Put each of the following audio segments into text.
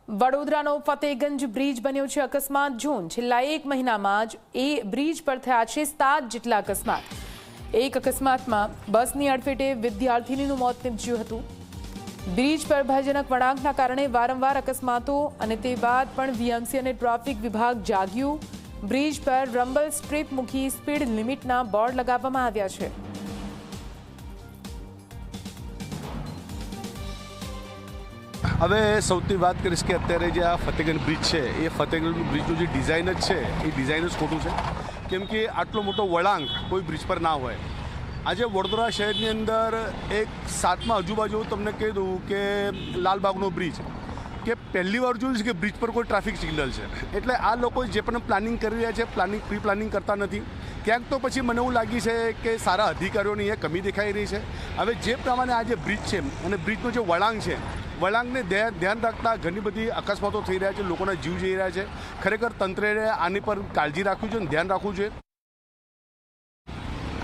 વડોદરાનો Fatehganj bridge બન્યો છે અકસ્માત ઝોન। છેલ્લા એક મહિનામાં જ એ બ્રિજ પર થયા છે 7 જેટલા અકસ્માત। એક અકસ્માતમાં બસની અડફેટે વિદ્યાર્થીનીનું મોત નીપજ્યું હતું। બ્રિજ પર ભયજનક વળાંકના કારણે વારંવાર અકસ્માતો અને તે બાદ પણ વીએમસી અને ટ્રાફિક વિભાગ જાગ્યું। બ્રિજ પર રમ્બલ સ્ટ્રીપ મૂકી સ્પીડ લિમિટના બોર્ડ લગાવવામાં આવ્યા છે। હવે સૌથી વાત કરીશ કે અત્યારે જે આ ફતેગંજ બ્રિજ છે એ ફતેગંજ બ્રિજનું જે ડિઝાઇન જ છે એ ડિઝાઇન જ ખોટું છે, કેમ કે આટલો મોટો વળાંક કોઈ બ્રિજ પર ના હોય। આજે વડોદરા શહેરની અંદર એક 7મા આજુબાજુ તમને કહી દઉં કે લાલબાગનો બ્રિજ કે પહેલી વાર જોયું છે કે બ્રિજ પર કોઈ ટ્રાફિક સિગ્નલ છે, એટલે આ લોકો જે પણ પ્લાનિંગ કરી રહ્યા છે પ્રી પ્લાનિંગ કરતા નથી। ક્યાંક તો પછી મને એવું લાગી છે કે સારા અધિકારીઓની એ કમી દેખાઈ રહી છે। હવે જે પ્રમાણે આ જે બ્રિજ છે અને બ્રિજનો જે વળાંક છે, વળાંકને ધ્યાન રાખતા ઘણી બધી અકસ્માતો થઈ રહ્યા છે, લોકોના જીવ જઈ રહ્યા છે। ખરેખર તંત્રએ આની પર કાળજી રાખવી જોઈએ, ધ્યાન રાખવું જોઈએ।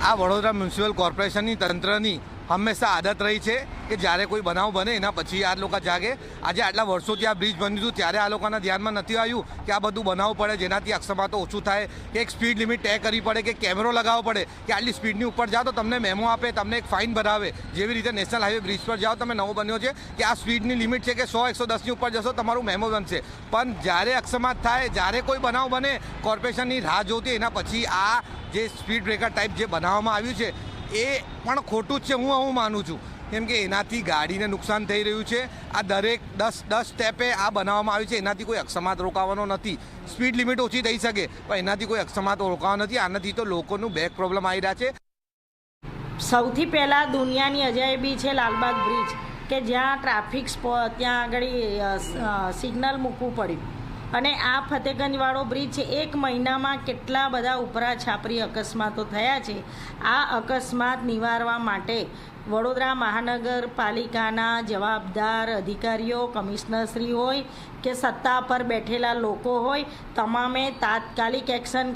આ વડોદરા મ્યુનિસિપલ કોર્પોરેશનની તંત્રની હંમેશા આદત રહી છે કે જ્યારે કોઈ બનાવ બને એના પછી આ લોકો જાગે। આજે આટલા વર્ષોથી આ બ્રિજ બન્યું હતું ત્યારે આ લોકોના ધ્યાનમાં નથી આવ્યું કે આ બધું બનાવવું પડે જેનાથી અકસ્માતો ઓછું થાય, કે એક સ્પીડ લિમિટ તય કરવી પડે, કે કેમેરો લગાવવો પડે કે આટલી સ્પીડની ઉપર જાઓ તો તમને મેમો આપે, તમને એક ફાઇન ભરાવે। જેવી રીતે નેશનલ હાઈવે બ્રિજ પર જાઓ તમે નવો બન્યો છે કે આ સ્પીડની લિમિટ છે કે 100-110ની ઉપર જશો તમારું મેમો બનશે, પણ જ્યારે અકસ્માત થાય, જ્યારે કોઈ બનાવ બને કોર્પોરેશનની રાહ જોતી એના પછી આ જે સ્પીડ બ્રેકર ટાઈપ જે બનાવવામાં આવ્યું છે એ પણ ખોટું જ છે, હું માનું છું, કેમ કે એનાથી ગાડીને નુકસાન થઈ રહ્યું છે। આ દરેક 10 સ્ટેપે આ બનાવવામાં આવ્યું છે, એનાથી કોઈ અકસ્માત રોકાવાનો નથી। સ્પીડ લિમિટ ઓછી થઈ શકે પણ એનાથી કોઈ અકસ્માત રોકાવાનો નથી। આનાથી તો લોકોનું બેક પ્રોબ્લેમ આવી રહ્યા છે। સૌથી પહેલાં દુનિયાની અજાયબી છે લાલબાગ બ્રિજ, કે જ્યાં ટ્રાફિક ત્યાં આગળ સિગ્નલ મૂકવું પડ્યું, અને આ ફતેગંજવાળો બ્રિજ છે એક મહિનામાં કેટલા બધા ઉપરા છાપરી અકસ્માતો થયા છે। આ અકસ્માત નિવારવા માટે વડોદરા મહાનગરપાલિકાના જવાબદાર અધિકારીઓ, કમિશનરશ્રી હોય કે સત્તા પર બેઠેલા લોકો હોય, તમામે તાત્કાલિક એક્શન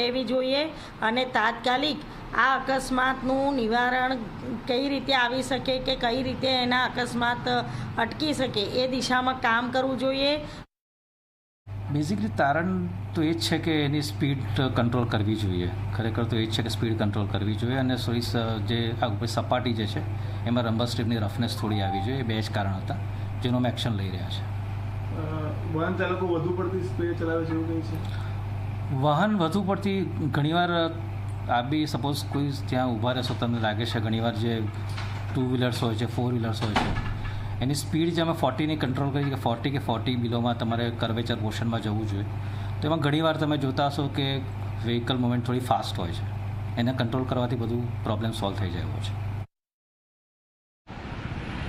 લેવી જોઈએ અને તાત્કાલિક આ અકસ્માતનું નિવારણ કઈ રીતે આવી શકે, કે કઈ રીતે એના અકસ્માત અટકી શકે એ દિશામાં કામ કરવું જોઈએ। બેઝિકલી તારણ તો એ જ છે કે એની સ્પીડ કંટ્રોલ કરવી જોઈએ। ખરેખર તો એ જ છે કે સ્પીડ કંટ્રોલ કરવી જોઈએ, અને થોડી જે આ સપાટી જે છે એમાં રમ્બલ સ્ટ્રીપની રફનેસ થોડી આવી જોઈએ। એ બે જ કારણ હતા જેનો અમે એક્શન લઈ રહ્યા છે। વાહન ચાલકો વધુ પડતી સ્પીડ ચલાવે છે એવું કંઈ છે? વાહન વધુ પડતી ઘણીવાર આ બી સપોઝ કોઈ ત્યાં ઊભા રહેશો તમને લાગે છે ઘણીવાર જે 2 વ્હીલર્સ હોય છે, 4 વ્હીલર્સ હોય છે, એની સ્પીડ જે અમે 40ની કંટ્રોલ કરી કે 40 બિલોમાં તમારે કર્વેચર પોર્શનમાં જવું જોઈએ, તો એમાં ઘણીવાર તમે જોતા હશો કે વ્હીકલ મૂવમેન્ટ થોડી ફાસ્ટ હોય છે, એને કંટ્રોલ કરવાથી બધું પ્રોબ્લેમ સોલ્વ થઈ જાય એવો છે।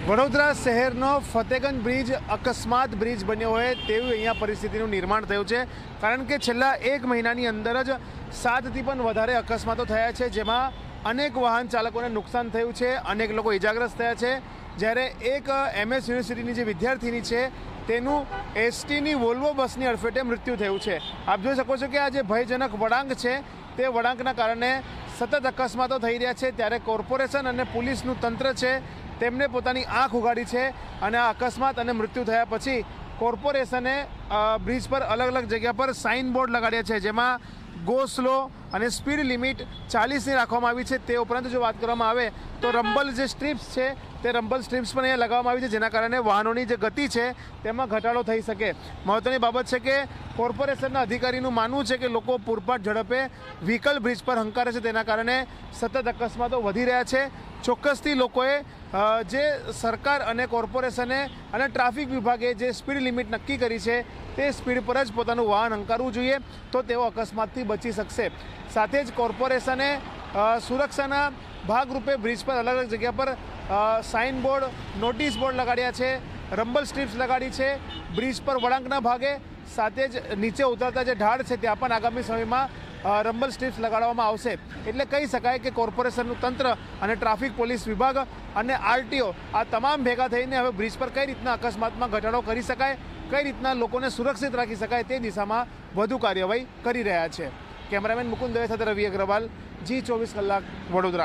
વડોદરા શહેરનો ફતેગંજ બ્રિજ અકસ્માત બ્રિજ બન્યો હોય તેવી અહીંયા પરિસ્થિતિનું નિર્માણ થયું છે, કારણ કે છેલ્લા એક મહિનાની અંદર જ 7થી પણ વધારે અકસ્માતો થયા છે, જેમાં અનેક વાહન ચાલકોને નુકસાન થયું છે, અનેક લોકો ઇજાગ્રસ્ત થયા છે। જ્યારે એક MS યુનિવર્સિટીની જે વિદ્યાર્થીની છે તેનું STની વોલ્વો બસની અડફેટે મૃત્યુ થયું છે। આપ જોઈ શકો છો કે આ જે ભયજનક વળાંક છે તે વળાંકના કારણે સતત અકસ્માતો થઈ રહ્યા છે, ત્યારે કોર્પોરેશન અને પોલીસનું તંત્ર છે તેમને પોતાની આંખ ઉગાડી છે, અને આ અકસ્માત અને મૃત્યુ થયા પછી કોર્પોરેશને બ્રિજ પર અલગ અલગ જગ્યા પર સાઇન બોર્ડ લગાડ્યા છે, જેમાં ગો સ્લો અને સ્પીડ લિમિટ 40ની રાખવામાં આવી છે। તે ઉપરાંત જો વાત કરવામાં આવે તો રમ્બલ જે સ્ટ્રીપ્સ છે તે રમ્બલ સ્ટ્રીપ્સ પણ અહીંયા લગાવવામાં આવી છે, જેના કારણે વાહનોની જે ગતિ છે તેમાં ઘટાડો થઈ શકે। મહત્વની બાબત છે કે કોર્પોરેશનના અધિકારીનું માનવું છે કે લોકો પૂરપાટ ઝડપે વ્હીકલ બ્રિજ પર હંકારે છે, તેના કારણે સતત અકસ્માતો વધી રહ્યા છે। ચોક્કસથી લોકોએ જે સરકાર અને કોર્પોરેશને અને ટ્રાફિક વિભાગે જે સ્પીડ લિમિટ નક્કી કરી છે તે સ્પીડ પર જ પોતાનું વાહન હંકારવું જોઈએ, તો તેઓ અકસ્માતથી બચી શકશે। સાથે જ કોર્પોરેશને સુરક્ષાના ભાગરૂપે બ્રિજ પર અલગ અલગ જગ્યા પર સાઇન બોર્ડ, નોટિસ બોર્ડ લગાડ્યા છે, રમ્બલ સ્ટ્રીપ્સ લગાડી છે બ્રિજ પર વળાંકના ભાગે, સાથે જ નીચે ઉતરતા જે ઢાળ છે ત્યાં પણ આગામી સમયમાં રમ્બલ સ્ટ્રીપ્સ લગાડવામાં આવશે। એટલે કહી શકાય કે કોર્પોરેશનનું તંત્ર અને ટ્રાફિક પોલીસ વિભાગ અને RTO આ તમામ ભેગા થઈને હવે બ્રિજ પર કઈ રીતના અકસ્માતમાં ઘટાડો કરી શકાય, કઈ રીતના લોકોને સુરક્ષિત રાખી શકાય તે દિશામાં વધુ કાર્યવાહી કરી રહ્યા છે। કેમેરામેન મુકુંદ દવે સાથે રવિ અગ્રવાલ, G24 કલાક, વડોદરા।